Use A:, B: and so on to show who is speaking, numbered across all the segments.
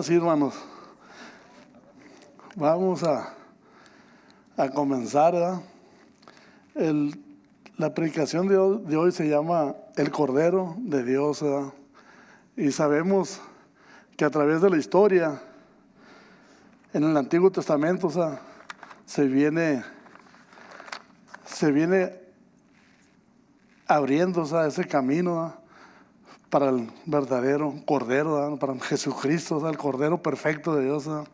A: sí, hermanos, vamos a comenzar, ¿verdad? La predicación de hoy se llama El Cordero de Dios, ¿verdad? Y sabemos que a través de la historia, en el Antiguo Testamento, ¿verdad?, se viene abriendo, ¿verdad?, ese camino, ¿verdad?, para el verdadero Cordero, ¿verdad?, para Jesucristo, ¿verdad?, el Cordero perfecto de Dios, ¿verdad?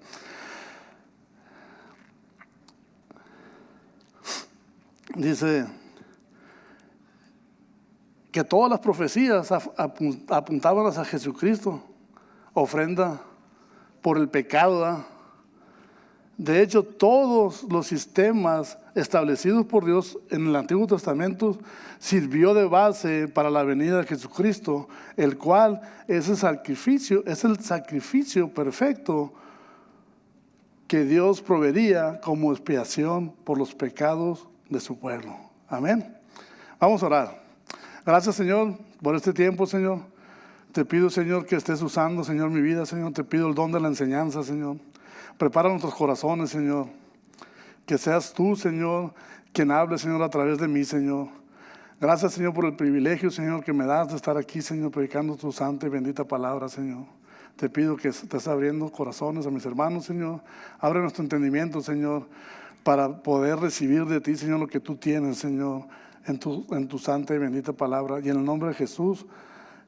A: Dice que todas las profecías apuntaban hacia Jesucristo, ofrenda por el pecado, ¿verdad? De hecho, todos los sistemas establecidos por Dios en el Antiguo Testamento sirvió de base para la venida de Jesucristo, el cual es el sacrificio perfecto que Dios proveería como expiación por los pecados de su pueblo. Amén. Vamos a orar. Gracias, Señor, por este tiempo, Señor. Te pido, Señor, que estés usando, Señor, mi vida, Señor. Te pido el don de la enseñanza, Señor. Prepara nuestros corazones, Señor. Que seas tú, Señor, quien hable, Señor, a través de mí, Señor. Gracias, Señor, por el privilegio, Señor, que me das de estar aquí, Señor, predicando tu santa y bendita palabra, Señor. Te pido que estés abriendo corazones a mis hermanos, Señor. Abre nuestro entendimiento, Señor, para poder recibir de ti, Señor, lo que tú tienes, Señor, en tu santa y bendita palabra. Y en el nombre de Jesús,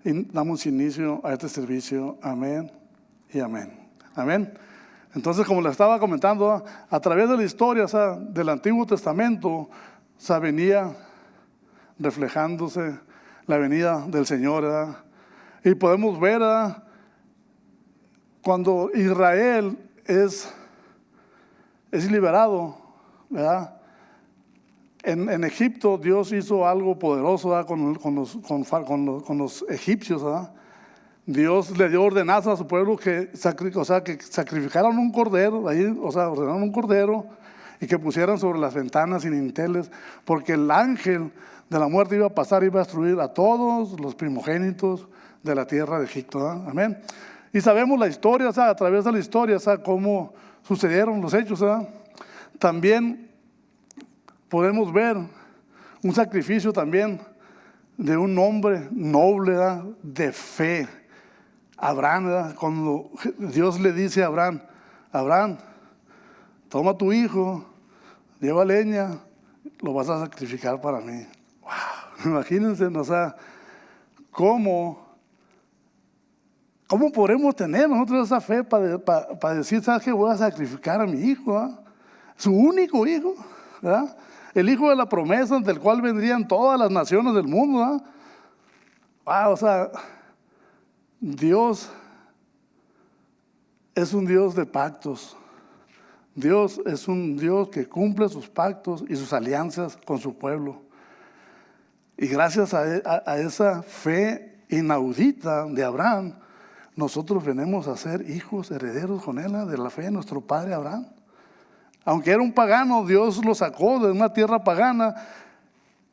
A: damos inicio a este servicio. Amén y amén. Amén. Entonces, como les estaba comentando, a través de la historia, o sea, del Antiguo Testamento, o sea, venía reflejándose la venida del Señor, ¿verdad? Y podemos ver, ¿verdad?, cuando Israel es liberado, ¿verdad? En Egipto Dios hizo algo poderoso, ¿verdad?, con los egipcios, ¿verdad? Dios le dio ordenanza a su pueblo que sacrificaran un cordero, ordenaron un cordero y que pusieran sobre las ventanas sin dinteles, porque el ángel de la muerte iba a pasar y iba a destruir a todos los primogénitos de la tierra de Egipto, ¿verdad? Amén. Y sabemos la historia, o sea, a través de la historia, o sea, cómo sucedieron los hechos, ¿verdad? También podemos ver un sacrificio también de un hombre noble, ¿verdad?, de fe. Abraham, ¿verdad?, cuando Dios le dice a Abraham: Abraham, toma a tu hijo, lleva leña, lo vas a sacrificar para mí. Wow, imagínense, o sea, ¿cómo podemos tener nosotros esa fe para decir, ¿sabes qué? Voy a sacrificar a mi hijo, ¿verdad?, su único hijo, ¿verdad?, el hijo de la promesa, del cual vendrían todas las naciones del mundo, ¿verdad? Wow, o sea, Dios es un Dios de pactos. Dios es un Dios que cumple sus pactos y sus alianzas con su pueblo. Y gracias a esa fe inaudita de Abraham, nosotros venimos a ser hijos herederos con él, de la fe de nuestro padre Abraham. Aunque era un pagano, Dios lo sacó de una tierra pagana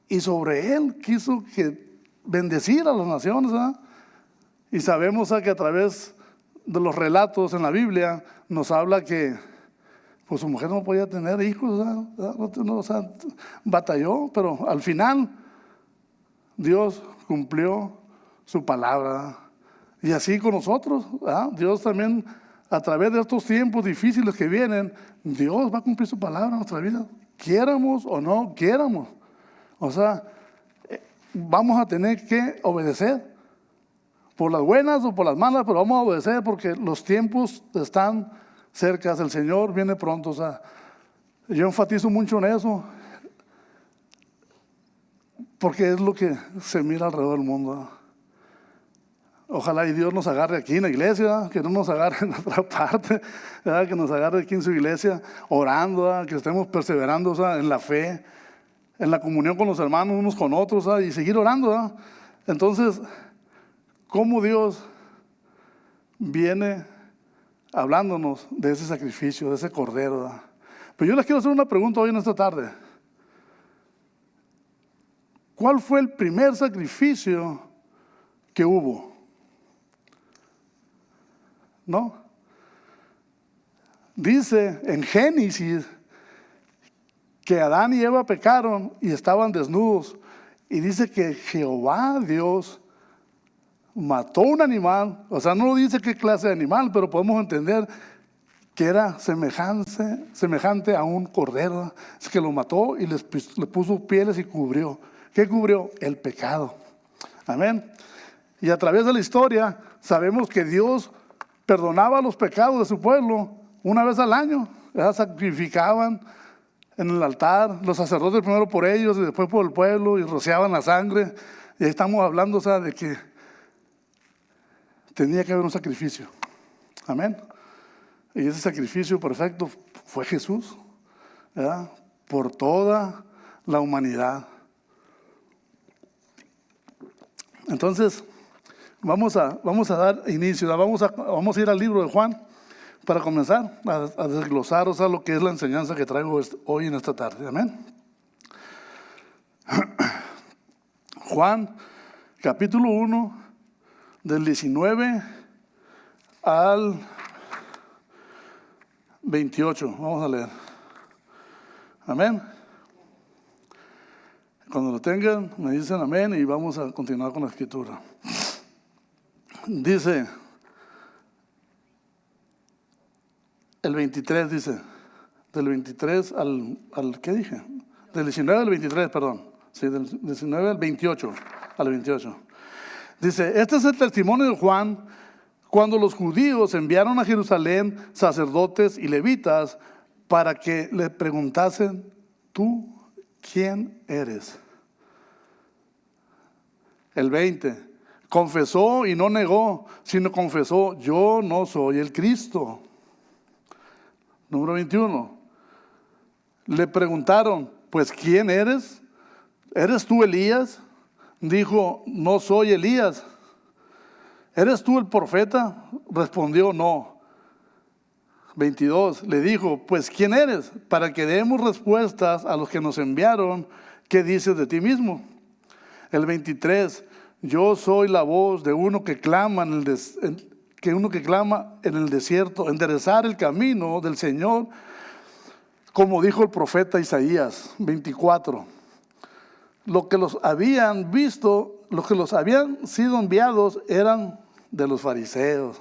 A: y sobre él quiso bendecir a las naciones, ¿verdad? Y sabemos que a través de los relatos en la Biblia nos habla que pues su mujer no podía tener hijos, ¿verdad? O sea, batalló, pero al final Dios cumplió su palabra, ¿verdad? Y así con nosotros, ¿verdad? Dios también, a través de estos tiempos difíciles que vienen, Dios va a cumplir su palabra en nuestra vida, quiéramos o no quiéramos. O sea, vamos a tener que obedecer, por las buenas o por las malas, pero vamos a obedecer porque los tiempos están cerca, el Señor viene pronto. O sea, yo enfatizo mucho en eso, porque es lo que se mira alrededor del mundo. Ojalá y Dios nos agarre aquí en la iglesia, que no nos agarre en otra parte, ¿verdad?, que nos agarre aquí en su iglesia orando, ¿verdad?, que estemos perseverando, ¿verdad?, en la fe, en la comunión con los hermanos unos con otros, ¿verdad?, y seguir orando, ¿verdad? Entonces, ¿cómo Dios viene hablándonos de ese sacrificio, de ese cordero, ¿verdad? Pero yo les quiero hacer una pregunta hoy en esta tarde. ¿Cuál fue el primer sacrificio que hubo? ¿No? Dice en Génesis que Adán y Eva pecaron y estaban desnudos. Y dice que Jehová Dios mató un animal. O sea, no dice qué clase de animal, pero podemos entender que era semejante a un cordero. Es que lo mató y le puso pieles y cubrió. ¿Qué cubrió? El pecado. Amén. Y a través de la historia sabemos que Dios perdonaba los pecados de su pueblo una vez al año. Sacrificaban en el altar, los sacerdotes primero por ellos y después por el pueblo, y rociaban la sangre. Y ahí estamos hablando, de que tenía que haber un sacrificio. Amén. Y ese sacrificio perfecto fue Jesús, ¿verdad? Por toda la humanidad. Entonces, vamos a dar inicio, vamos a ir al libro de Juan para comenzar a desglosar, lo que es la enseñanza que traigo hoy en esta tarde. Amén. Juan, capítulo 1, del 19 al 28. Vamos a leer. Amén. Cuando lo tengan, me dicen amén y vamos a continuar con la escritura. Dice, el 23 dice, del 23 al ¿qué dije? Del 19 al 23, perdón. Sí, del 19 al 28, Dice, este es el testimonio de Juan cuando los judíos enviaron a Jerusalén sacerdotes y levitas para que le preguntasen, ¿tú quién eres? El 20, confesó y no negó, sino confesó, yo no soy el Cristo. Número 21, le preguntaron, pues ¿quién eres? ¿Eres tú Elías? Dijo, no soy Elías. ¿Eres tú el profeta? Respondió, no. 22, le dijo, pues ¿quién eres? Para que demos respuestas a los que nos enviaron, ¿qué dices de ti mismo? El 23, yo soy la voz de uno que clama en el desierto, enderezar el camino del Señor, como dijo el profeta Isaías. 24, lo que los habían visto, los que los habían sido enviados eran de los fariseos,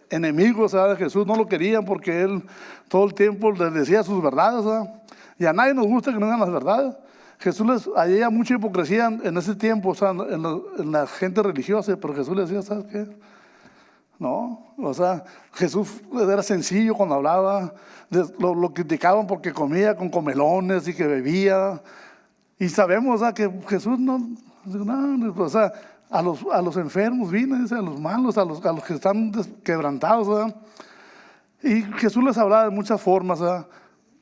A: enemigos de Jesús. No lo querían porque él todo el tiempo les decía sus verdades, y a nadie nos gusta que no digan las verdades. Jesús había mucha hipocresía en ese tiempo, en la gente religiosa, pero Jesús les decía, ¿sabes qué? No, Jesús era sencillo cuando hablaba. Lo criticaban porque comía con comelones y que bebía. Y sabemos que Jesús a los enfermos vino, dice, a los malos, a los que están quebrantados. Y Jesús les hablaba de muchas formas.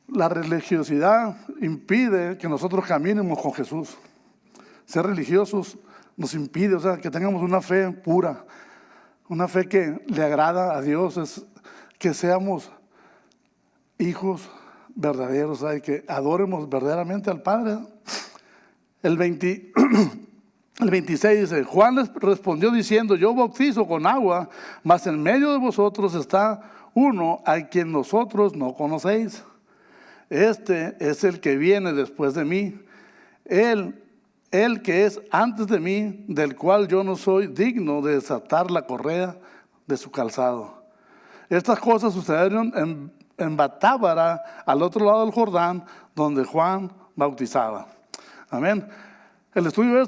A: La religiosidad impide que nosotros caminemos con Jesús. Ser religiosos nos impide, que tengamos una fe pura, una fe que le agrada a Dios, es que seamos hijos verdaderos, y que adoremos verdaderamente al Padre. El 26 dice, Juan les respondió diciendo, yo bautizo con agua, mas en medio de vosotros está uno a quien nosotros no conocéis. Este es el que viene después de mí, el que es antes de mí, del cual yo no soy digno de desatar la correa de su calzado. Estas cosas sucedieron en Betábara, al otro lado del Jordán, donde Juan bautizaba. Amén. El estudio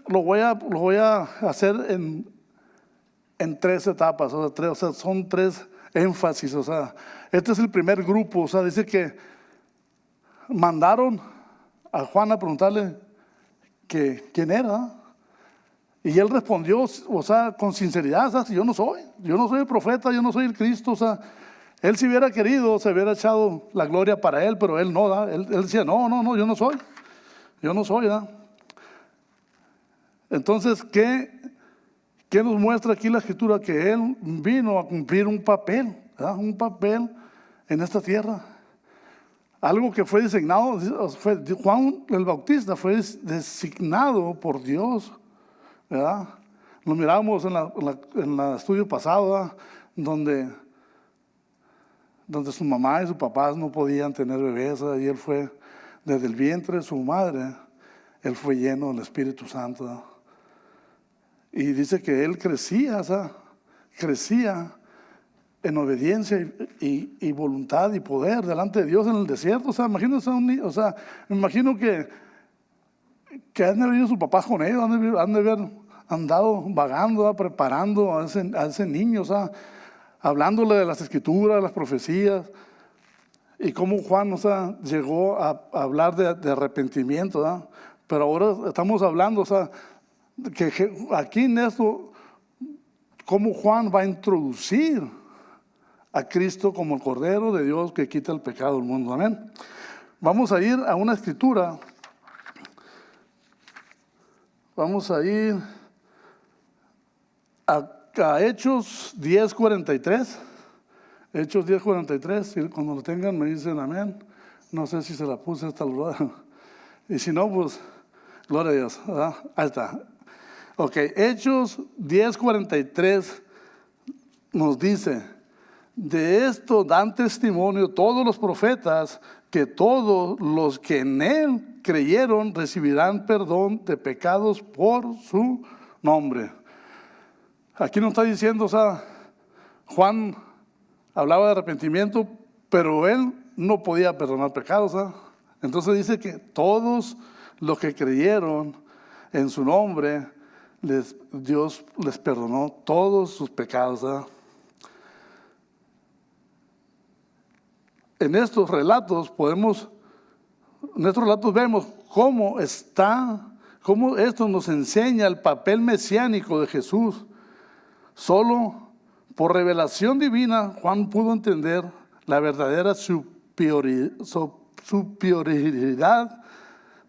A: lo voy a hacer en tres etapas, son tres énfasis. Este es el primer grupo. Dice que mandaron a Juan a preguntarle quién era. Y él respondió, con sinceridad, yo no soy el profeta, yo no soy el Cristo. Él si hubiera querido, se hubiera echado la gloria para él, pero él no, él decía, no, yo no soy. Entonces, ¿qué nos muestra aquí la Escritura? Que él vino a cumplir un papel en esta tierra. Algo que fue designado, Juan el Bautista fue designado por Dios, ¿verdad? Lo miramos en el estudio pasado, donde donde su mamá y sus papás no podían tener bebés, y él fue, desde el vientre de su madre, él fue lleno del Espíritu Santo. Y dice que él crecía, crecía en obediencia y voluntad y poder delante de Dios en el desierto. Imagínense a un niño, me imagino que han de haber ido sus papás con ellos, han de haber andado vagando, preparando a ese niño, hablándole de las escrituras, de las profecías, y cómo Juan, llegó a hablar de arrepentimiento, pero ahora estamos hablando, que aquí en esto, cómo Juan va a introducir a Cristo como el Cordero de Dios que quita el pecado del mundo. Amén. Vamos a ir a una escritura. Vamos a ir a Hechos 10:43. Hechos 10:43. Cuando lo tengan me dicen amén. No sé si se la puse hasta el lugar. Y si no, pues, gloria a Dios. ¿Verdad? Ahí está. Ok, Hechos 10:43 nos dice: de esto dan testimonio todos los profetas, que todos los que en él creyeron recibirán perdón de pecados por su nombre. Aquí nos está diciendo, Juan hablaba de arrepentimiento, pero él no podía perdonar pecados. Entonces dice que todos los que creyeron en su nombre, Dios les perdonó todos sus pecados. En estos relatos vemos cómo esto nos enseña el papel mesiánico de Jesús. Solo por revelación divina Juan pudo entender la verdadera superioridad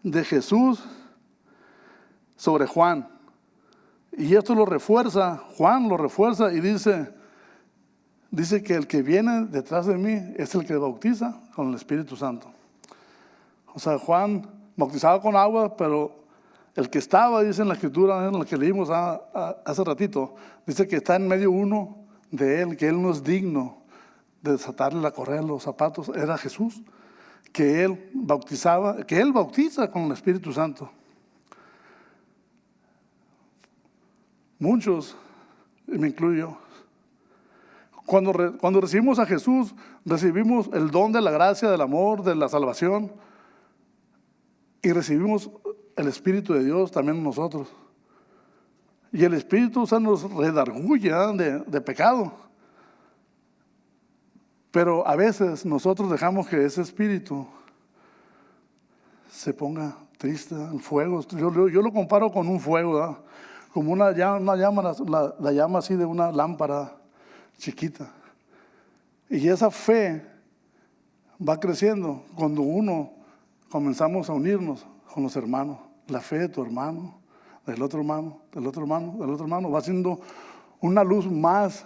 A: de Jesús sobre Juan. Y esto lo refuerza, Juan lo refuerza y dice que el que viene detrás de mí es el que bautiza con el Espíritu Santo. Juan bautizaba con agua, pero el que estaba, dice en la escritura en la que leímos hace ratito, dice que está en medio uno de él, que él no es digno de desatarle la correa de los zapatos. Era Jesús, que él bautiza con el Espíritu Santo. Muchos, y me incluyo, cuando recibimos a Jesús, recibimos el don de la gracia, del amor, de la salvación, y recibimos el Espíritu de Dios también en nosotros. Y el Espíritu nos redarguye de pecado. Pero a veces nosotros dejamos que ese Espíritu se ponga triste, en fuego. Yo lo comparo con un fuego, ¿verdad? Como una llama, la llama así de una lámpara chiquita. Y esa fe va creciendo cuando comenzamos a unirnos con los hermanos. La fe de tu hermano, del otro hermano, del otro hermano, del otro hermano, va siendo una luz más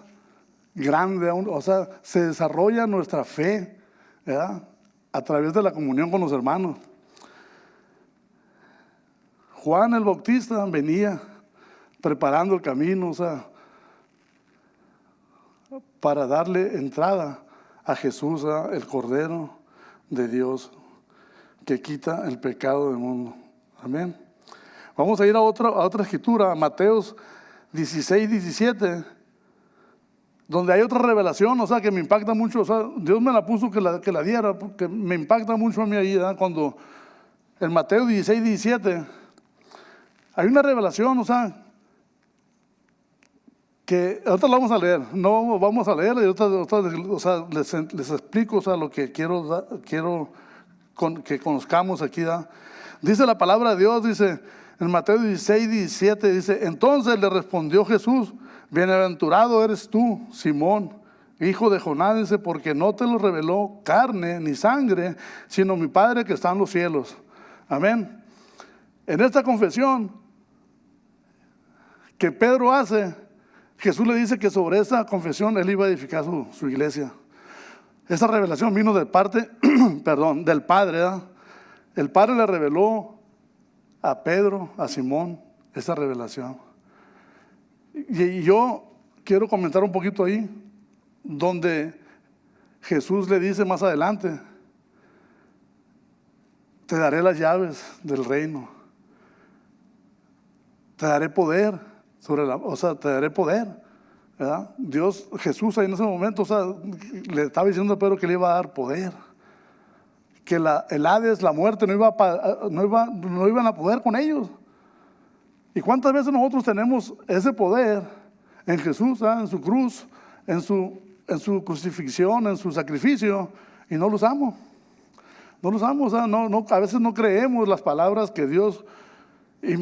A: grande. Se desarrolla nuestra fe, ¿verdad? A través de la comunión con los hermanos. Juan el Bautista venía preparando el camino, para darle entrada a Jesús, el Cordero de Dios que quita el pecado del mundo. Amén. Vamos a ir a otra escritura, Mateos 16:17, donde hay otra revelación, que me impacta mucho. Dios me la puso que la diera, porque me impacta mucho a mí ahí, cuando en Mateo 16:17 hay una revelación, que ahorita la vamos a leer, no vamos a leer, y ahorita les explico, lo que quiero que conozcamos aquí. Dice la palabra de Dios, dice en Mateo 16:17, dice: entonces le respondió Jesús: bienaventurado eres tú, Simón, hijo de Jonás, dice, porque no te lo reveló carne ni sangre, sino mi Padre que está en los cielos. Amén. En esta confesión que Pedro hace, Jesús le dice que sobre esa confesión él iba a edificar su iglesia. Esa revelación vino del Padre, ¿verdad? El Padre le reveló a Pedro, a Simón, esa revelación. Y yo quiero comentar un poquito ahí, donde Jesús le dice más adelante: te daré las llaves del reino. Te daré poder te daré poder, ¿verdad? Jesús ahí en ese momento, le estaba diciendo a Pedro que le iba a dar poder, que el Hades, la muerte, no iban a poder con ellos. ¿Y cuántas veces nosotros tenemos ese poder en Jesús, en su cruz, en su crucifixión, en su sacrificio, y no lo usamos? No lo usamos, a veces no creemos las palabras que Dios, y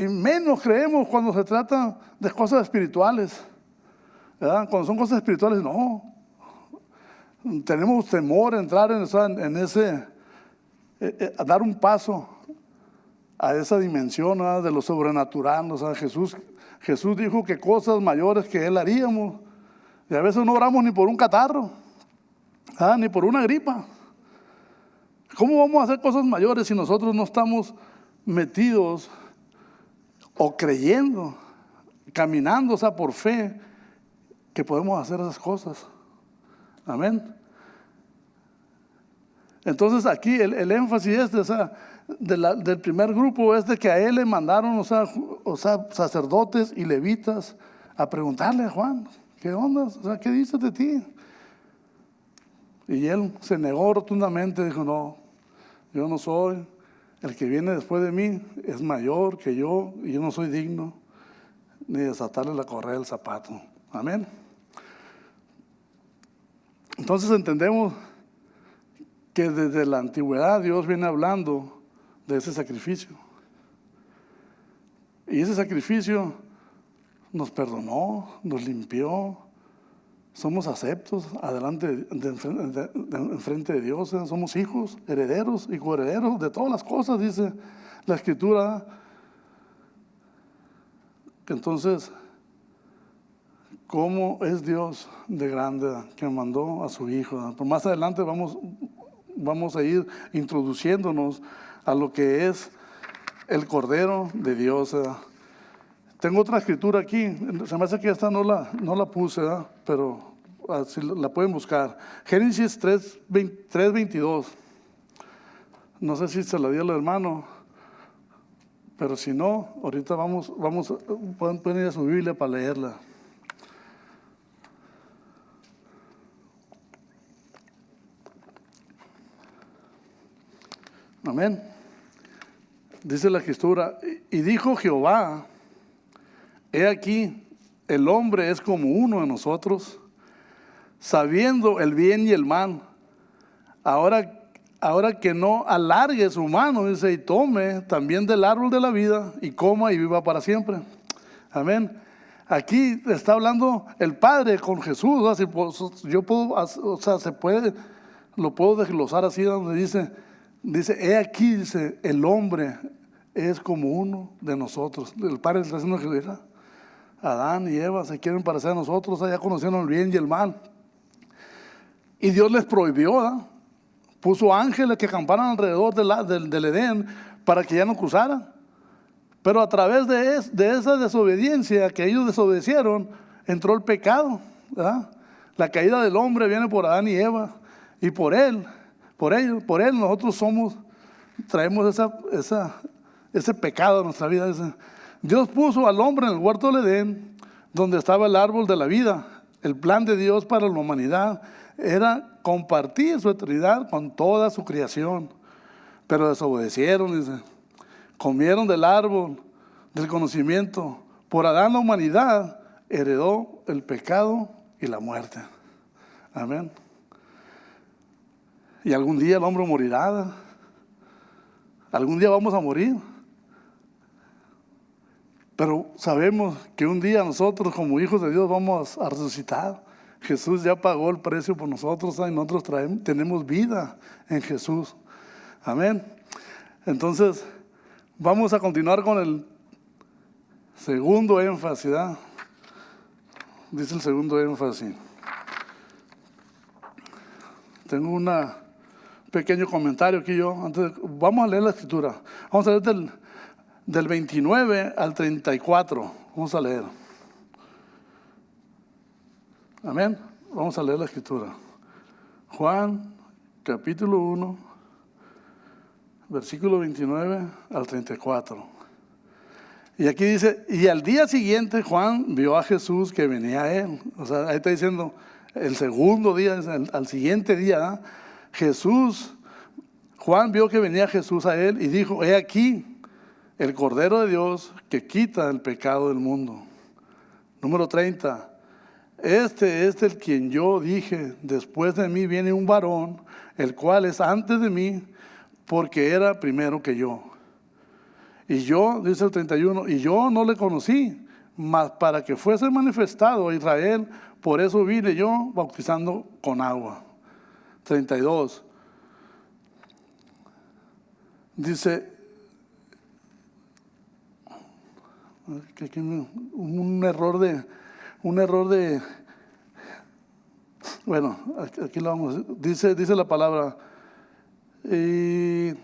A: menos creemos cuando se trata de cosas espirituales, ¿verdad? Cuando son cosas espirituales, no. Tenemos temor a entrar en ese, a dar un paso a esa dimensión, ¿verdad?, de lo sobrenatural. Jesús dijo que cosas mayores que Él haríamos, y a veces no oramos ni por un catarro, ni por una gripa. ¿Cómo vamos a hacer cosas mayores si nosotros no estamos metidos o creyendo, caminando, por fe, que podemos hacer esas cosas? Amén. Entonces aquí el énfasis del primer grupo es de que a él le mandaron, sacerdotes y levitas a preguntarle a Juan: ¿qué onda? ¿Qué dices de ti? Y él se negó rotundamente, dijo: no, yo no soy. El que viene después de mí es mayor que yo, y yo no soy digno ni desatarle la correa del zapato. Amén. Entonces entendemos que desde la antigüedad Dios viene hablando de ese sacrificio. Y ese sacrificio nos perdonó, nos limpió. Somos aceptos enfrente de Dios. Somos hijos, herederos y coherederos de todas las cosas, dice la Escritura. Entonces, ¿cómo es Dios de grande que mandó a su Hijo? Pues más adelante vamos a ir introduciéndonos a lo que es el Cordero de Dios. Tengo otra escritura aquí, se me hace que esta no la puse, pero si la pueden buscar. Génesis 3:22. No sé si se la dio el hermano, pero si no, ahorita pueden ir a su Biblia para leerla. Amén. Dice la Escritura: y dijo Jehová: he aquí, el hombre es como uno de nosotros, sabiendo el bien y el mal. Ahora que no alargue su mano, dice, y tome también del árbol de la vida, y coma y viva para siempre. Amén. Aquí está hablando el Padre con Jesús. Lo puedo desglosar así, donde dice, he aquí, dice, el hombre es como uno de nosotros. El Padre está diciendo que Adán y Eva se quieren parecer a nosotros, ya conocieron el bien y el mal. Y Dios les prohibió, puso ángeles que acamparan alrededor del Edén para que ya no cruzaran. Pero a través de esa desobediencia que ellos desobedecieron, entró el pecado, ¿verdad? La caída del hombre viene por Adán y Eva, y por él nosotros traemos ese pecado en nuestra vida. Dios puso al hombre en el huerto del Edén, donde estaba el árbol de la vida. El plan de Dios para la humanidad era compartir su eternidad con toda su creación. Pero desobedecieron, dice. Comieron del árbol del conocimiento. Por Adán la humanidad heredó el pecado y la muerte. Amén. Y algún día el hombre morirá. Algún día vamos a morir. Pero sabemos que un día nosotros como hijos de Dios vamos a resucitar. Jesús ya pagó el precio por nosotros, y nosotros tenemos vida en Jesús. Amén. Entonces, vamos a continuar con el segundo énfasis, ¿verdad? Dice el segundo énfasis. Tengo un pequeño comentario aquí vamos a leer la Escritura. Vamos a leer del 29 al 34. Vamos a leer. Amén. Vamos a leer la Escritura. Juan, capítulo 1, versículo 29 al 34. Y aquí dice, y al día siguiente Juan vio a Jesús que venía a él. O sea, ahí está diciendo, el segundo día, al siguiente día, Juan vio que venía Jesús a él y dijo, he aquí el Cordero de Dios que quita el pecado del mundo. Número 30. Este es el quien yo dije, después de mí viene un varón, el cual es antes de mí, porque era primero que yo. Y yo, dice el 31, y yo no le conocí, mas para que fuese manifestado a Israel, por eso vine yo bautizando con agua. 32. Dice, un error de, bueno, aquí lo vamos, dice la palabra, y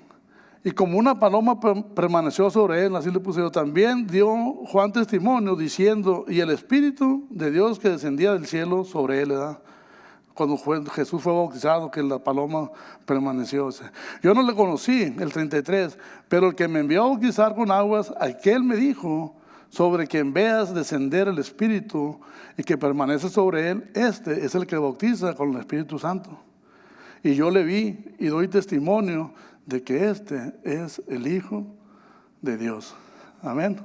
A: como una paloma permaneció sobre él, así le puse yo. También dio Juan testimonio diciendo, y el Espíritu de Dios que descendía del cielo sobre él, ¿verdad? Cuando Jesús fue bautizado, que la paloma permaneció. Yo no le conocí, el 33, pero el que me envió a bautizar con aguas, aquel me dijo, sobre quien veas descender el Espíritu y que permanece sobre él, este es el que bautiza con el Espíritu Santo. Y yo le vi y doy testimonio de que este es el Hijo de Dios. Amén.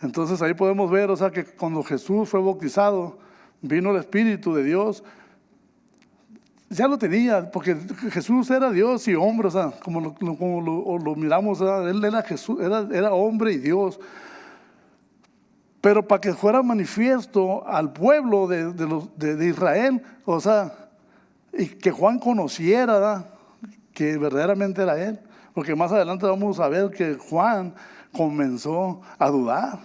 A: Entonces ahí podemos ver, o sea, que cuando Jesús fue bautizado, vino el Espíritu de Dios. Ya lo tenía, porque Jesús era Dios y hombre, o sea, como lo miramos, o sea, él era Jesús, era hombre y Dios. Pero para que fuera manifiesto al pueblo de Israel, o sea, y que Juan conociera, ¿verdad?, que verdaderamente era él, porque más adelante vamos a ver que Juan comenzó a dudar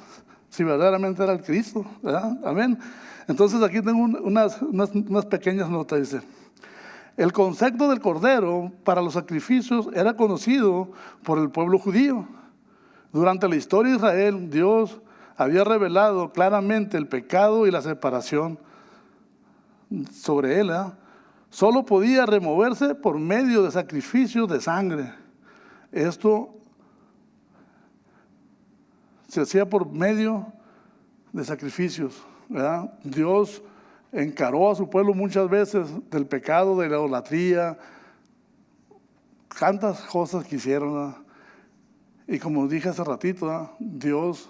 A: si verdaderamente era el Cristo, ¿verdad? Amén. Entonces aquí tengo unas pequeñas notas. Dice, el concepto del cordero para los sacrificios era conocido por el pueblo judío. Durante la historia de Israel, Dios había revelado claramente el pecado y la separación sobre él, ¿verdad? Solo podía removerse por medio de sacrificios de sangre. Esto se hacía por medio de sacrificios, ¿verdad? Dios encaró a su pueblo muchas veces del pecado, de la idolatría, tantas cosas que hicieron, ¿verdad? Y como dije hace ratito, ¿verdad?, Dios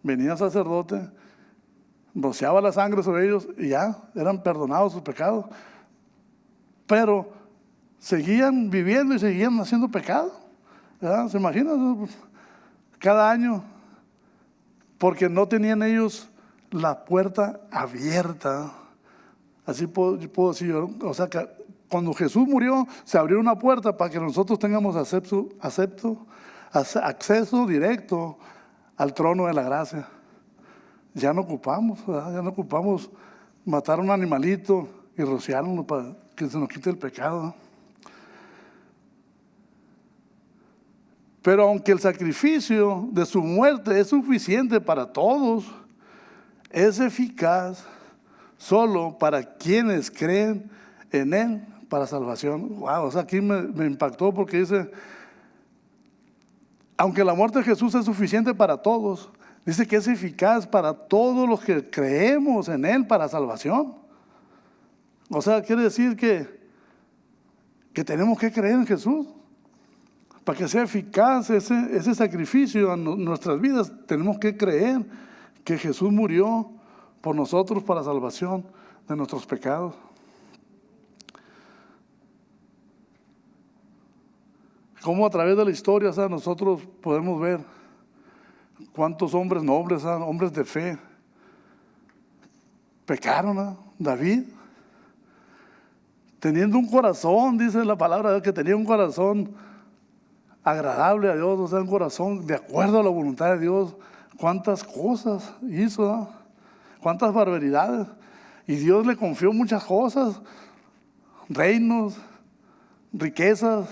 A: venía sacerdote, rociaba la sangre sobre ellos y ya eran perdonados sus pecados, pero seguían viviendo y seguían haciendo pecado, ¿verdad? ¿Se imaginan? Cada año, porque no tenían ellos la puerta abierta. Así puedo decir yo, o sea, que cuando Jesús murió se abrió una puerta para que nosotros tengamos acceso directo al trono de la gracia. Ya no ocupamos, ¿verdad? Ya no ocupamos matar a un animalito y rociarlo para que se nos quite el pecado, ¿no? Pero aunque el sacrificio de su muerte es suficiente para todos, es eficaz solo para quienes creen en él para salvación. Wow, o sea, aquí me impactó porque dice, aunque la muerte de Jesús es suficiente para todos, dice que es eficaz para todos los que creemos en él para salvación. O sea, quiere decir que tenemos que creer en Jesús. Para que sea eficaz ese sacrificio en nuestras vidas, tenemos que creer que Jesús murió por nosotros para salvación de nuestros pecados. Cómo a través de la historia, o sea, nosotros podemos ver cuántos hombres nobles, o sea, hombres de fe, pecaron, ¿no? David, teniendo un corazón, dice la palabra de Dios, que tenía un corazón agradable a Dios, o sea, un corazón de acuerdo a la voluntad de Dios. Cuántas cosas hizo, ¿no? Cuántas barbaridades. Y Dios le confió muchas cosas, reinos, riquezas,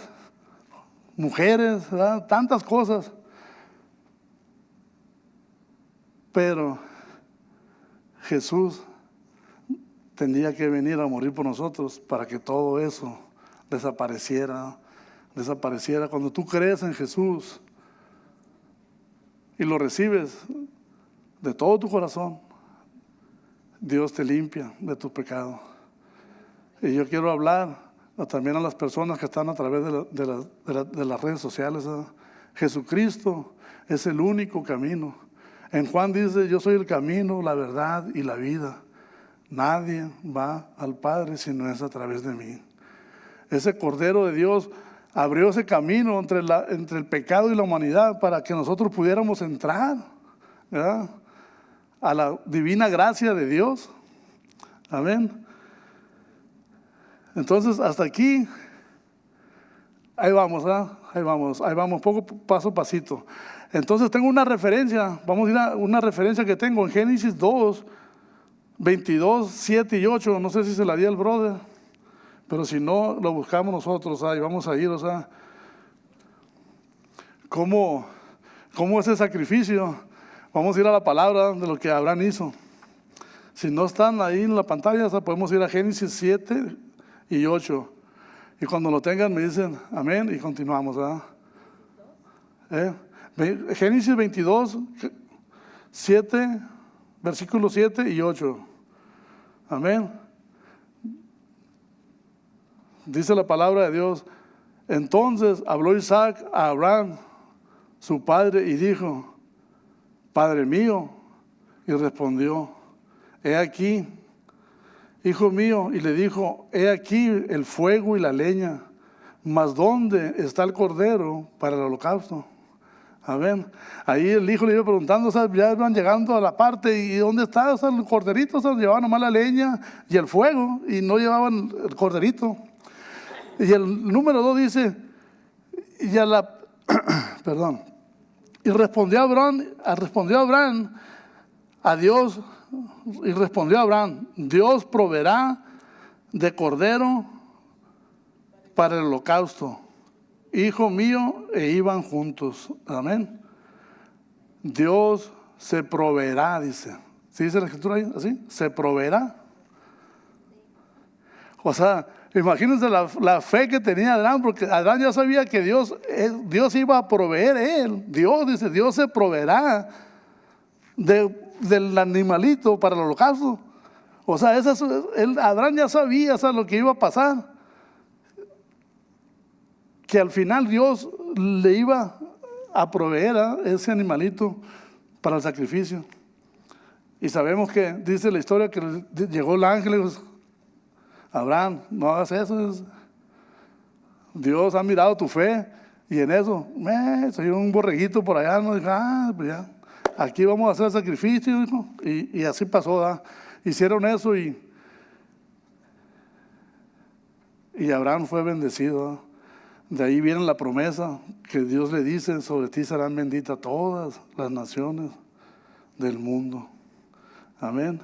A: mujeres, ¿verdad?, tantas cosas. Pero Jesús tenía que venir a morir por nosotros para que todo eso desapareciera. Cuando tú crees en Jesús y lo recibes de todo tu corazón, Dios te limpia de tu pecado. Y yo quiero hablar también a las personas que están a través de las redes sociales. Jesucristo es el único camino. En Juan dice: yo soy el camino, la verdad y la vida. Nadie va al Padre si no es a través de mí. Ese Cordero de Dios abrió ese camino entre el pecado y la humanidad para que nosotros pudiéramos entrar, ¿verdad?, a la divina gracia de Dios. Amén. Entonces, hasta aquí, ahí vamos, paso a pasito. Entonces, tengo una referencia, vamos a ir a una referencia que tengo en Génesis 2, 22, 7 y 8, no sé si se la di al brother, pero si no, lo buscamos nosotros, y vamos a ir, ¿cómo ese sacrificio? Vamos a ir a la palabra de lo que Abraham hizo. Si no están ahí en la pantalla, podemos ir a Génesis 7 y 8. Y cuando lo tengan me dicen amén y continuamos, ¿verdad? Génesis 22, 7, versículos 7 y 8. Amén. Dice la palabra de Dios: entonces habló Isaac a Abraham, su padre, y dijo: Padre mío. Y respondió: he aquí, hijo mío. Y le dijo: he aquí el fuego y la leña, mas ¿dónde está el cordero para el holocausto? Amén. Ahí el hijo le iba preguntando, ya van llegando a la parte, ¿y dónde está? El corderito, llevaban nomás la leña y el fuego, y no llevaban el corderito. Y el número 2 dice, perdón. Y respondió Abraham a Dios, y respondió Abraham: Dios proveerá de cordero para el holocausto, hijo mío. E iban juntos. Amén. Dios se proveerá, dice. ¿Sí dice la escritura ahí? ¿Así? Se proveerá. O sea, imagínense la fe que tenía Abraham, porque Abraham ya sabía que Dios iba a proveer él. Dios dice: Dios se proveerá del animalito para el holocausto. O sea, Abraham ya sabía, lo que iba a pasar. Que al final Dios le iba a proveer a ese animalito para el sacrificio. Y sabemos que dice la historia que llegó el ángel y dijo: Abraham, no hagas eso. Dios ha mirado tu fe. Y en eso, soy un borreguito por allá. No, dijo: pues ya, aquí vamos a hacer el sacrificio. Y así pasó, ¿verdad? Hicieron eso y Abraham fue bendecido, ¿verdad? De ahí viene la promesa que Dios le dice: sobre ti serán benditas todas las naciones del mundo. Amén.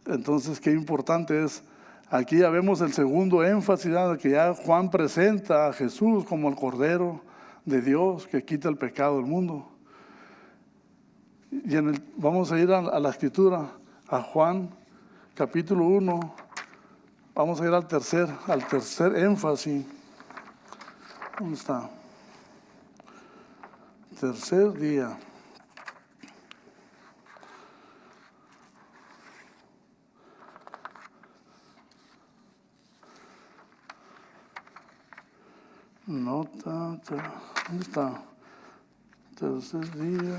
A: Entonces, qué importante es. Aquí ya vemos el segundo énfasis, de que ya Juan presenta a Jesús como el Cordero de Dios que quita el pecado del mundo. Y vamos a ir a la escritura, a Juan capítulo 1. Vamos a ir al tercer énfasis. ¿Dónde está? Tercer día. Nota, ¿dónde está? Tercer día.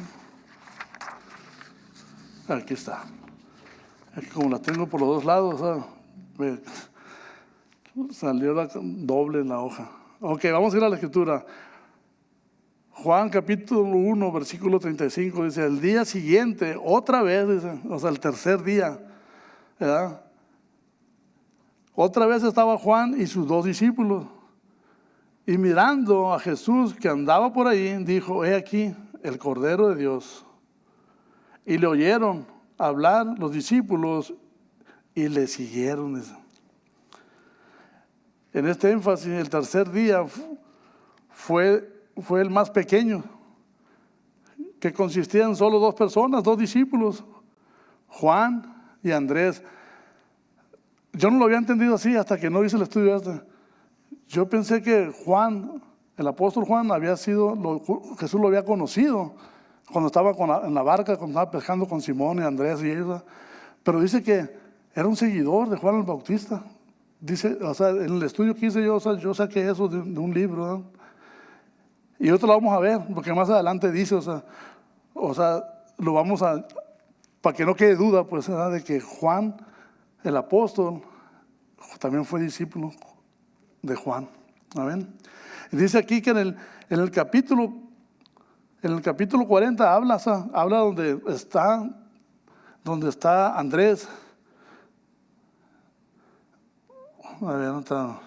A: Aquí está. Aquí, como la tengo por los dos lados, salió doble en la hoja. Ok, vamos a ir a la escritura. Juan capítulo 1, versículo 35 dice: el día siguiente, otra vez, dice, el tercer día, ¿verdad? Otra vez estaba Juan y sus 2 discípulos. Y mirando a Jesús que andaba por ahí, dijo: he aquí el Cordero de Dios. Y le oyeron hablar los discípulos y le siguieron. En este énfasis, el tercer día fue el más pequeño, que consistía en solo 2 personas, 2 discípulos, Juan y Andrés. Yo no lo había entendido así hasta que no hice el estudio este. Yo pensé que Juan, el apóstol Juan, Jesús lo había conocido cuando estaba en la barca, cuando estaba pescando con Simón y Andrés y ellos. Pero dice que era un seguidor de Juan el Bautista. Dice, o sea, en el estudio que hice yo, o sea, yo saqué eso de un libro, ¿no? Y otro lo vamos a ver, porque más adelante dice, o sea, lo vamos a, para que no quede duda, pues, ¿verdad?, de que Juan, el apóstol, también fue discípulo de Juan. Amén. Y dice aquí que en el capítulo 40 habla donde está Andrés. A ver, ¿dónde está?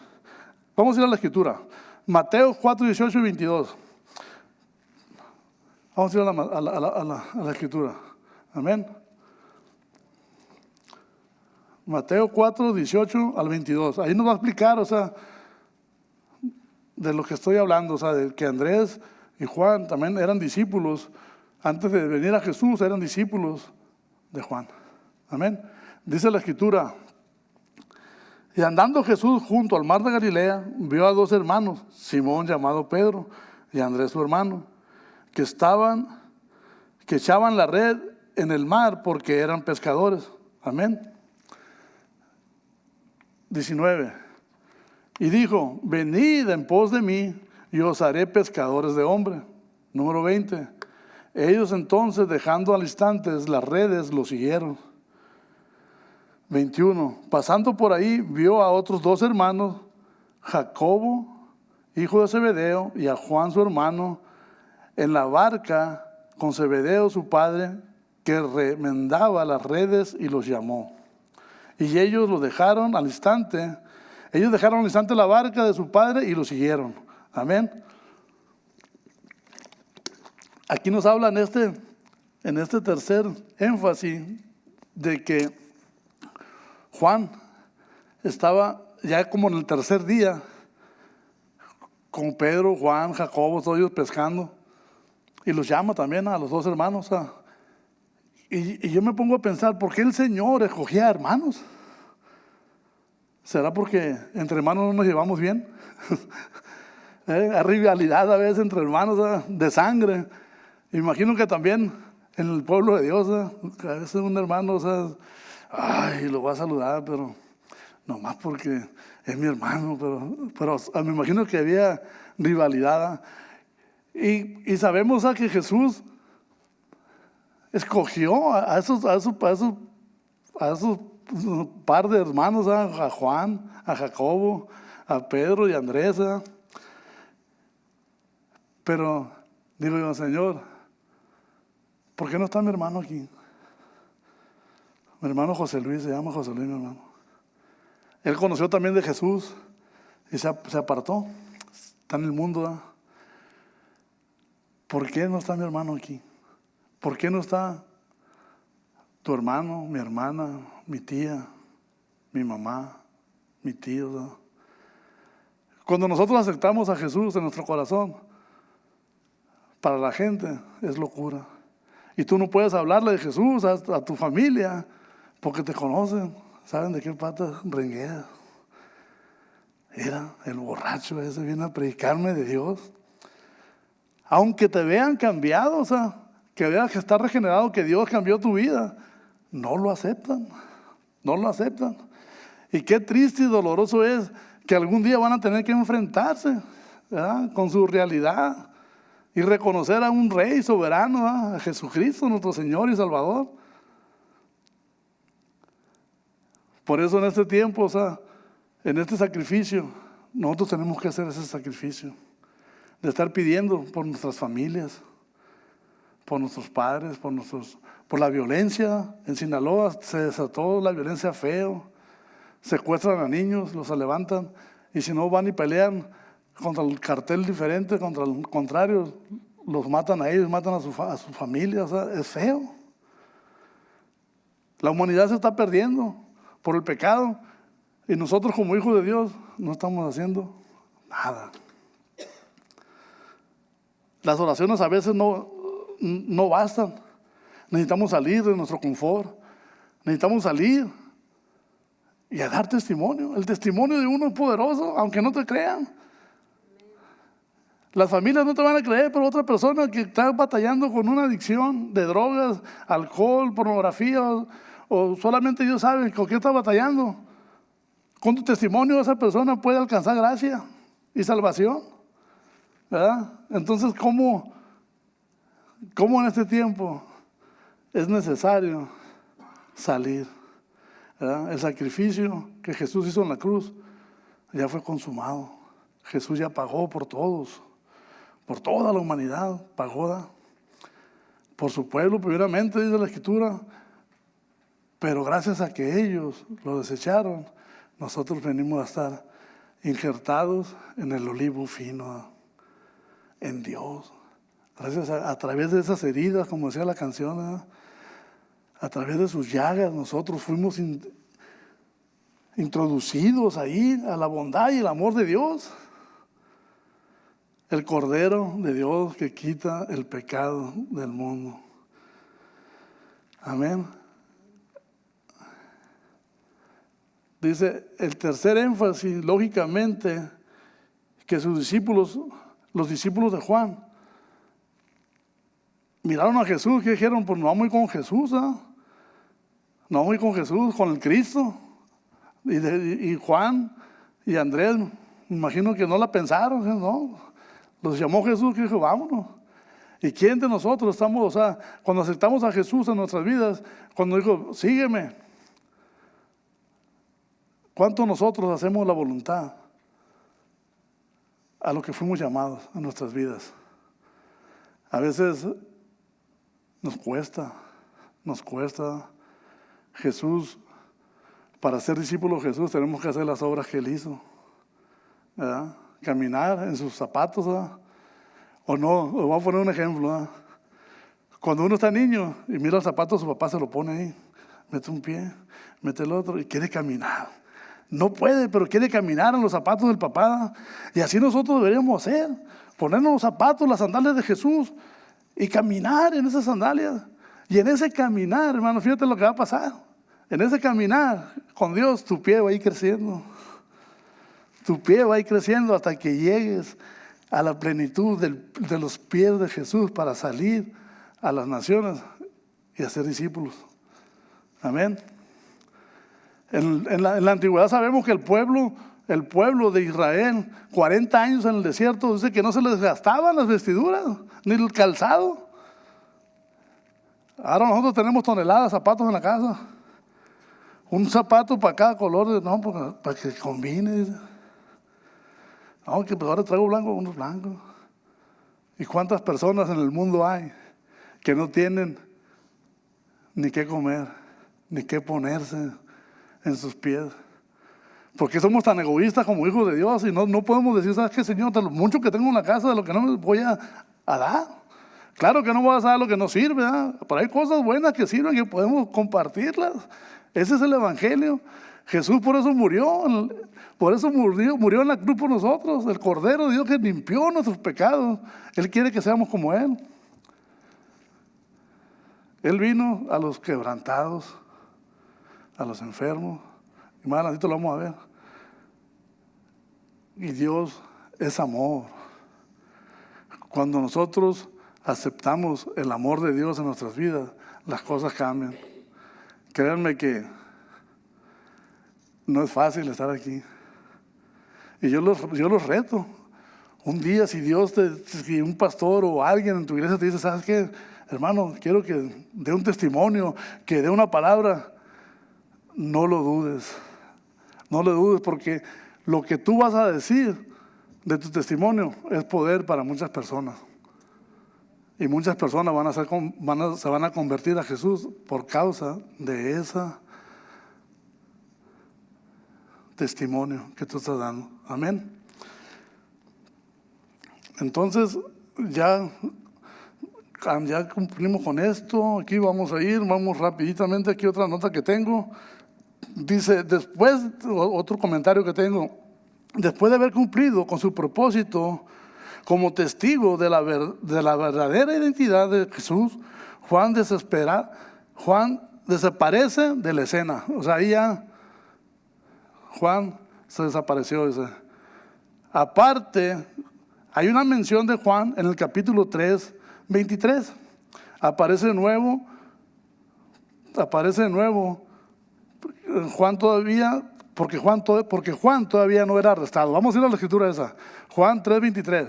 A: Vamos a ir a la escritura. Mateo 4, 18 y 22. Vamos a ir a la escritura. Amén. Mateo 4, 18 al 22. Ahí nos va a explicar, o sea, de lo que estoy hablando, o sea, de que Andrés y Juan también eran discípulos. Antes de venir a Jesús eran discípulos de Juan. Amén. Dice la escritura: y andando Jesús junto al mar de Galilea, vio a dos hermanos, Simón llamado Pedro y Andrés su hermano, que echaban la red en el mar porque eran pescadores. Amén. 19. Y dijo: venid en pos de mí y os haré pescadores de hombres. Número 20. Ellos entonces, dejando al instante las redes, lo siguieron. 21. Pasando por ahí, vio a otros dos hermanos, Jacobo, hijo de Zebedeo, y a Juan su hermano, en la barca con Zebedeo su padre, que remendaba las redes, y los llamó. Y ellos lo dejaron al instante. Ellos dejaron al instante la barca de su padre y lo siguieron. Amén. Aquí nos habla en este tercer énfasis de que Juan estaba ya como en el tercer día con Pedro, Juan, Jacobo, todos ellos pescando, y los llama también a los dos hermanos. Y yo me pongo a pensar, ¿por qué el Señor escogía hermanos? ¿Será porque entre hermanos no nos llevamos bien? Hay rivalidad a veces entre hermanos, de sangre. Imagino que también en el pueblo de Dios, a veces un hermano, lo voy a saludar, pero nomás porque es mi hermano, pero me imagino que había rivalidad. Y sabemos que Jesús escogió a esos par de hermanos, a Juan, a Jacobo, a Pedro y a Andrés. Pero digo yo: Señor, ¿por qué no está mi hermano aquí? Mi hermano José Luis, se llama José Luis, mi hermano. Él conoció también de Jesús y se apartó. Está en el mundo. ¿Por qué no está mi hermano aquí? ¿Por qué no está tu hermano, mi hermana, mi tía, mi mamá, mi tío? Cuando nosotros aceptamos a Jesús en nuestro corazón, para la gente es locura. Y tú no puedes hablarle de Jesús a tu familia porque te conocen, saben de qué patas rengueas. Era el borracho ese, viene a predicarme de Dios. Aunque te vean cambiado, que veas que estás regenerado, que Dios cambió tu vida, no lo aceptan. No lo aceptan. Y qué triste y doloroso es que algún día van a tener que enfrentarse, ¿verdad?, con su realidad y reconocer a un Rey soberano, a Jesucristo, nuestro Señor y Salvador. Por eso en este tiempo, en este sacrificio, nosotros tenemos que hacer ese sacrificio de estar pidiendo por nuestras familias, por nuestros padres, por la violencia. En Sinaloa se desató la violencia feo. Secuestran a niños, los levantan, y si no van y pelean contra el cartel diferente, contra el contrario, los matan a ellos, matan a su familia. Es feo. La humanidad se está perdiendo por el pecado, y nosotros como hijos de Dios no estamos haciendo nada. Las oraciones a veces no bastan. Necesitamos salir de nuestro confort. Necesitamos salir y a dar testimonio. El testimonio de uno es poderoso, aunque no te crean. Las familias no te van a creer, pero otra persona que está batallando con una adicción de drogas, alcohol, pornografía, o solamente Dios sabe con qué está batallando, con tu testimonio esa persona puede alcanzar gracia y salvación, ¿verdad? Entonces, ¿cómo en este tiempo es necesario salir? ¿Verdad? El sacrificio que Jesús hizo en la cruz ya fue consumado. Jesús ya pagó por todos, por toda la humanidad, pagó, ¿verdad? Por su pueblo primeramente, dice la Escritura, pero gracias a que ellos lo desecharon, nosotros venimos a estar injertados en el olivo fino, en Dios. Gracias a través de esas heridas, como decía la canción, ¿verdad? A través de sus llagas nosotros fuimos introducidos ahí a la bondad y el amor de Dios. El Cordero de Dios que quita el pecado del mundo. Amén. Dice el tercer énfasis, lógicamente, que sus discípulos, los discípulos de Juan, miraron a Jesús, que dijeron, pues no vamos a ir con Jesús, ¿eh? No vamos a ir con Jesús, con el Cristo. Y Juan y Andrés, me imagino que no la pensaron, no. Los llamó Jesús y dijo, vámonos. ¿Y quién de nosotros estamos, o sea, cuando aceptamos a Jesús en nuestras vidas, cuando dijo, sígueme? ¿Cuánto nosotros hacemos la voluntad a lo que fuimos llamados en nuestras vidas? A veces nos cuesta. Jesús, para ser discípulo de Jesús tenemos que hacer las obras que Él hizo, ¿verdad? Caminar en sus zapatos, ¿verdad? O no, os voy a poner un ejemplo, ¿verdad? Cuando uno está niño y mira los zapatos, su papá se lo pone ahí, mete un pie, mete el otro y quiere caminar. No puede, pero quiere caminar en los zapatos del papá, ¿verdad? Y así nosotros deberíamos hacer, ponernos los zapatos, las sandalias de Jesús y caminar en esas sandalias. Y en ese caminar, hermano, fíjate lo que va a pasar. En ese caminar con Dios, tu pie va a ir creciendo. Tu pie va a ir creciendo hasta que llegues a la plenitud de los pies de Jesús para salir a las naciones y hacer discípulos. Amén. En la antigüedad sabemos que el pueblo de Israel, 40 años en el desierto, dice que no se les gastaban las vestiduras, ni el calzado. Ahora nosotros tenemos toneladas de zapatos en la casa. Un zapato para cada color, no, para que combine. No, que pues ahora traigo blanco, unos blancos. ¿Y cuántas personas en el mundo hay que no tienen ni qué comer, ni qué ponerse en sus pies? Porque somos tan egoístas como hijos de Dios y no podemos decir, ¿sabes qué, Señor? De lo mucho que tengo en la casa, de lo que no me voy a dar. Claro que no voy a dar lo que no sirve, ¿verdad? Pero hay cosas buenas que sirven y podemos compartirlas. Ese es el Evangelio. Jesús por eso murió en la cruz por nosotros. El Cordero de Dios que limpió nuestros pecados. Él quiere que seamos como Él. Él vino a los quebrantados, a los enfermos. Y más adelante lo vamos a ver. Y Dios es amor. Cuando nosotros aceptamos el amor de Dios en nuestras vidas, las cosas cambian. Créanme que no es fácil estar aquí. Y yo los reto. Un día, si un pastor o alguien en tu iglesia te dice, ¿sabes qué? Hermano, quiero que dé un testimonio, que dé una palabra. No lo dudes. No lo dudes, porque lo que tú vas a decir de tu testimonio es poder para muchas personas. Y muchas personas se van a convertir a Jesús por causa de ese testimonio que tú estás dando. Amén. Entonces, ya cumplimos con esto. Aquí vamos rapiditamente. Aquí otra nota que tengo. Dice, después, otro comentario que tengo. Después de haber cumplido con su propósito como testigo de la verdadera identidad de Jesús, Juan desaparece de la escena. O sea, ahí ya Juan se desapareció. Dice. Aparte, hay una mención de Juan en el capítulo 3, 23. Aparece de nuevo Juan todavía, porque Juan todavía no era arrestado. Vamos a ir a la escritura esa. Juan 3, 23.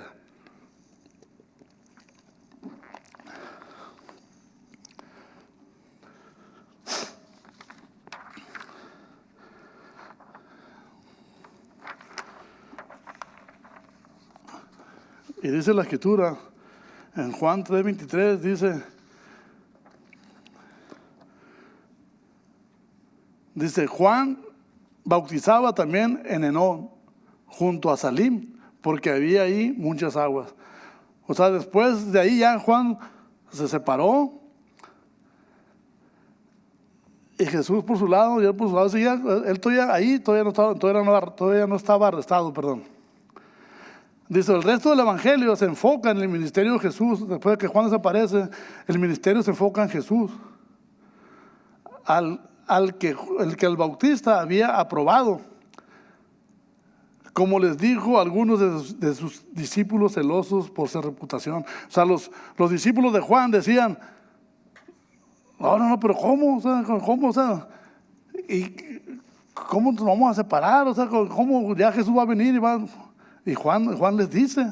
A: Y dice la escritura, en Juan 3:23 dice, Juan bautizaba también en Enón, junto a Salim, porque había ahí muchas aguas. O sea, después de ahí ya Juan se separó, y Jesús por su lado, y él por su lado seguía, él todavía no estaba arrestado, perdón. Dice, el resto del evangelio se enfoca en el ministerio de Jesús. Después de que Juan desaparece, el ministerio se enfoca en Jesús, el que el bautista había aprobado, como les dijo a algunos de sus discípulos celosos por su reputación. O sea, los discípulos de Juan decían, no, pero ¿cómo? O sea, ¿y cómo nos vamos a separar? O sea, ¿cómo ya Jesús va a venir y Juan les dice,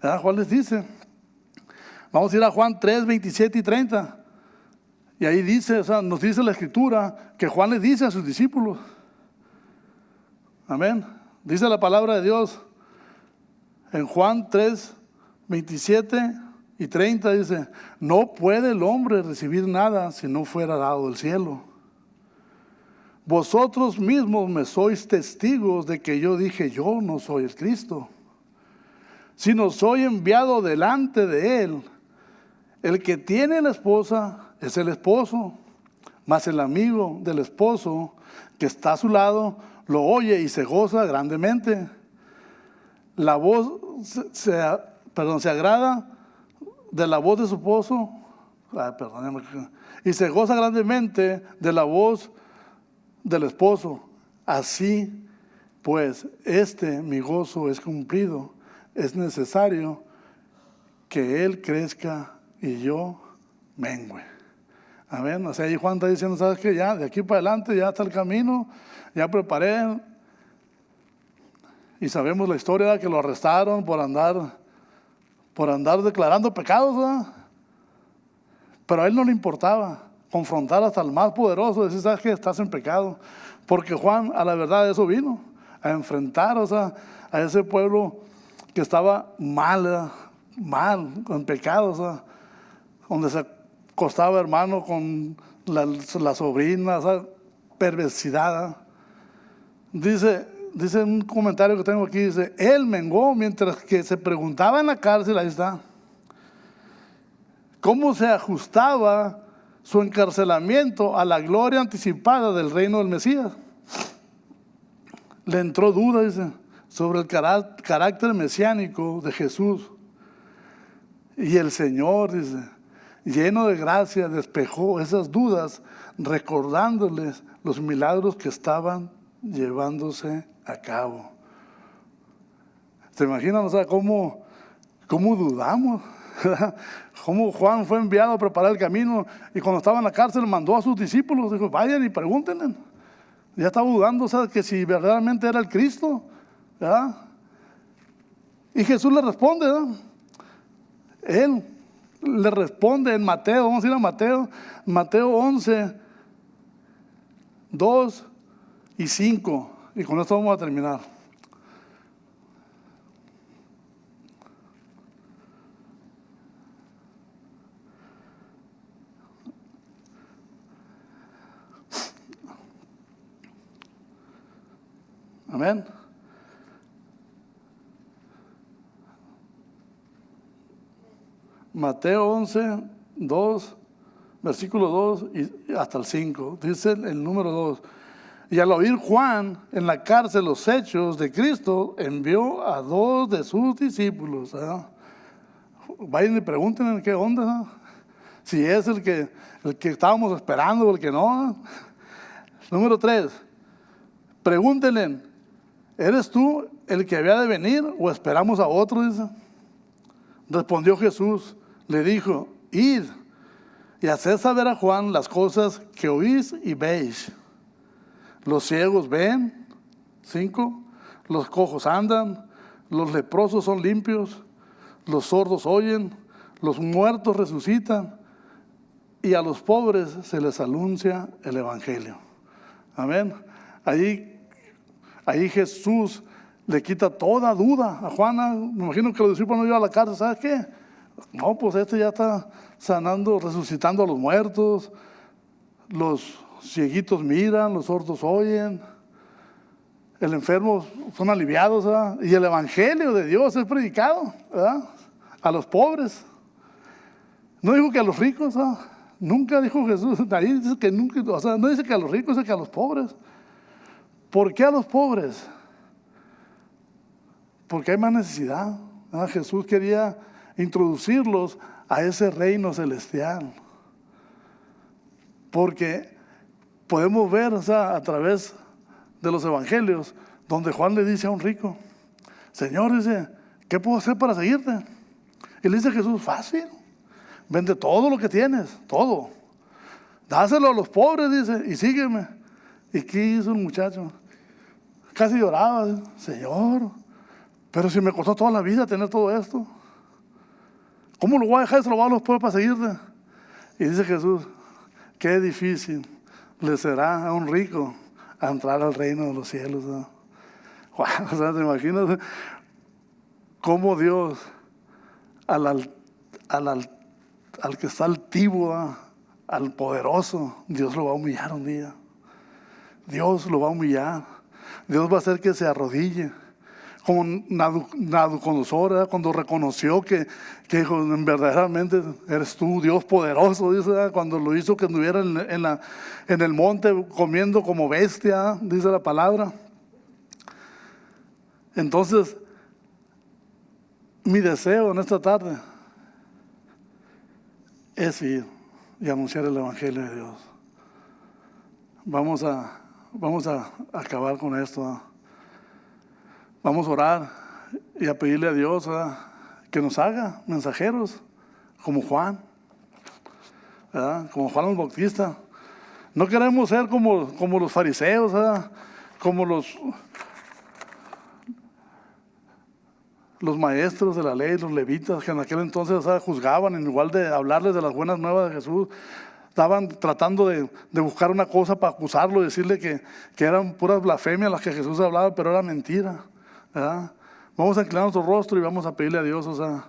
A: ¿verdad? Juan les dice, vamos a ir a Juan 3, 27 y 30. Y ahí dice, o sea, nos dice la escritura que Juan les dice a sus discípulos. Amén. Dice la palabra de Dios en Juan 3, 27 y 30 dice, no puede el hombre recibir nada si no fuera dado del cielo. Vosotros mismos me sois testigos de que yo dije, yo no soy el Cristo, sino soy enviado delante de él. El que tiene la esposa es el esposo, mas el amigo del esposo que está a su lado lo oye y se goza grandemente. La voz se agrada de la voz de su esposo, y se goza grandemente de la voz del esposo. Así pues, mi gozo es cumplido. Es necesario que él crezca y yo mengüe. Amén. O sea, ahí Juan está diciendo, ¿sabes qué? Ya, de aquí para adelante ya está el camino, ya preparé. Y sabemos la historia, que lo arrestaron por andar declarando pecados, ¿verdad? Pero a él no le importaba confrontar hasta el más poderoso, decir, ¿sabes qué? Estás en pecado. Porque Juan, a la verdad, eso vino, a enfrentar, o sea, a ese pueblo que estaba mal, con pecados, o sea, donde se acostaba hermano con la sobrina, o sea, perversidad. Dice un comentario que tengo aquí, dice, él mengó mientras que se preguntaba en la cárcel, ahí está, cómo se ajustaba su encarcelamiento a la gloria anticipada del reino del Mesías. Le entró duda, dice, sobre el carácter mesiánico de Jesús. Y el Señor, dice, lleno de gracia, despejó esas dudas, recordándoles los milagros que estaban llevándose a cabo. ¿Se imaginan, o sea, cómo dudamos? Cómo Juan fue enviado a preparar el camino, y cuando estaba en la cárcel mandó a sus discípulos, dijo, vayan y pregúntenle. Ya estaba dudando, o sea, que si verdaderamente era el Cristo, ¿verdad? Y Jesús le responde, ¿verdad? Él le responde en Mateo, vamos a ir a Mateo 11, 2 y 5, y con esto vamos a terminar. Amén. Mateo 11, 2, versículo 2 y hasta el 5. Dice el número 2. Y al oír Juan en la cárcel los hechos de Cristo, envió a 2 de sus discípulos. Vayan y pregunten en qué onda. si es el que estábamos esperando o el que no. Número 3, pregúntenle, ¿eres tú el que había de venir o esperamos a otro? Dice. Respondió Jesús, le dijo, id y haced saber a Juan las cosas que oís y veis. Los ciegos ven, 5, los cojos andan, los leprosos son limpios, los sordos oyen, los muertos resucitan, y a los pobres se les anuncia el Evangelio. Amén. Ahí Jesús le quita toda duda a Juana. Me imagino que los discípulos no iban a la cárcel. ¿Sabes qué? No, pues este ya está sanando, resucitando a los muertos. Los cieguitos miran, los sordos oyen. El enfermo son aliviados, ¿verdad? Y el Evangelio de Dios es predicado, ¿verdad? A los pobres. No dijo que a los ricos, ¿verdad? Nunca dijo Jesús. Ahí dice que nunca, o sea, no dice que a los ricos, dice que a los pobres. ¿Por qué a los pobres? Porque hay más necesidad, ¿verdad? Jesús quería introducirlos a ese reino celestial. Porque podemos ver, o sea, a través de los evangelios, donde Juan le dice a un rico, Señor, dice, ¿qué puedo hacer para seguirte? Y le dice a Jesús, fácil, vende todo lo que tienes, todo, dáselo a los pobres, dice, y sígueme. ¿Y qué hizo el muchacho? Casi lloraba, Señor, pero si me costó toda la vida tener todo esto, ¿cómo lo voy a dejar de robar a los pobres para seguirte? Y dice Jesús, qué difícil le será a un rico a entrar al reino de los cielos, ¿no? Wow, o sea, ¿te imaginas cómo Dios al que está altivo, ¿no? Al poderoso, Dios lo va a humillar un día? Dios lo va a humillar. Dios va a hacer que se arrodille. Como Nabucodonosor, ¿verdad? Cuando reconoció que verdaderamente eres tú, Dios poderoso, dice, ¿verdad? Cuando lo hizo que anduviera en el monte comiendo como bestia, ¿verdad? Dice la palabra. Entonces, mi deseo en esta tarde es ir y anunciar el Evangelio de Dios. Vamos a acabar con esto, ¿verdad? Vamos a orar y a pedirle a Dios, ¿verdad? Que nos haga mensajeros como Juan, ¿verdad? Como Juan el Bautista. No queremos ser como los fariseos, ¿verdad? Como los maestros de la ley, los levitas, que en aquel entonces, ¿sabes?, juzgaban, en igual de hablarles de las buenas nuevas de Jesús, estaban tratando de buscar una cosa para acusarlo, decirle que eran puras blasfemias las que Jesús hablaba, pero era mentira, ¿verdad? Vamos a inclinar nuestro rostro y vamos a pedirle a Dios, o sea,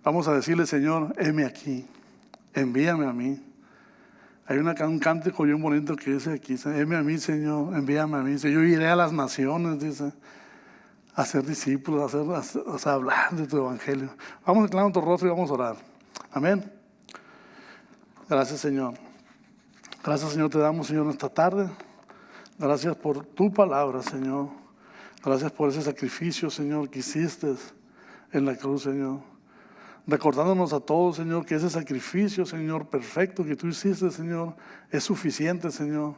A: vamos a decirle, Señor, heme aquí, envíame a mí. Hay un cántico bien bonito que dice aquí, heme a mí, Señor, envíame a mí. Yo iré a las naciones, dice, a ser discípulos, a hablar de tu evangelio. Vamos a inclinar nuestro rostro y vamos a orar. Amén. Gracias, Señor. Gracias, Señor, te damos, Señor, esta tarde. Gracias por tu palabra, Señor. Gracias por ese sacrificio, Señor, que hiciste en la cruz, Señor. Recordándonos a todos, Señor, que ese sacrificio, Señor, perfecto que tú hiciste, Señor, es suficiente, Señor,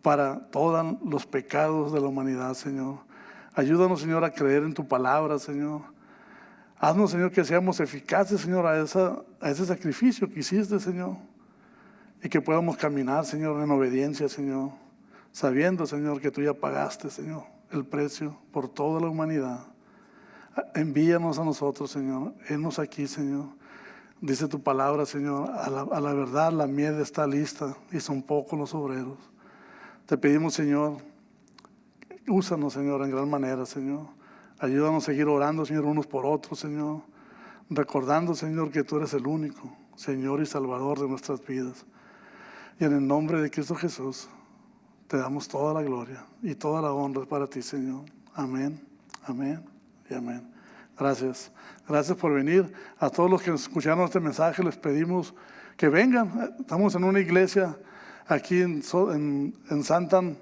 A: para todos los pecados de la humanidad, Señor. Ayúdanos, Señor, a creer en tu palabra, Señor. Haznos, Señor, que seamos eficaces, Señor, a ese sacrificio que hiciste, Señor. Y que podamos caminar, Señor, en obediencia, Señor. Sabiendo, Señor, que tú ya pagaste, Señor, el precio por toda la humanidad. Envíanos a nosotros, Señor. Henos aquí, Señor. Dice tu palabra, Señor, a la verdad la mies está lista y son pocos los obreros. Te pedimos, Señor, úsanos, Señor, en gran manera, Señor. Ayúdanos a seguir orando, Señor, unos por otros, Señor. Recordando, Señor, que tú eres el único Señor y Salvador de nuestras vidas. Y en el nombre de Cristo Jesús, te damos toda la gloria y toda la honra para ti, Señor. Amén, amén y amén. Gracias. Gracias por venir. A todos los que escucharon este mensaje les pedimos que vengan. Estamos en una iglesia aquí en Santan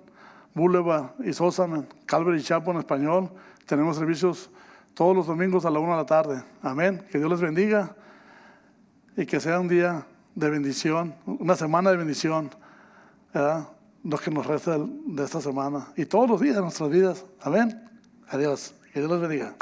A: Boulevard y Sosamen, Calvary Chapel en español. Tenemos servicios todos los domingos a la 1 de la tarde. Amén. Que Dios les bendiga. y que sea un día de bendición, una semana de bendición, ¿verdad? Lo que nos resta de esta semana y todos los días de nuestras vidas. Amén. Adiós. Que Dios los bendiga.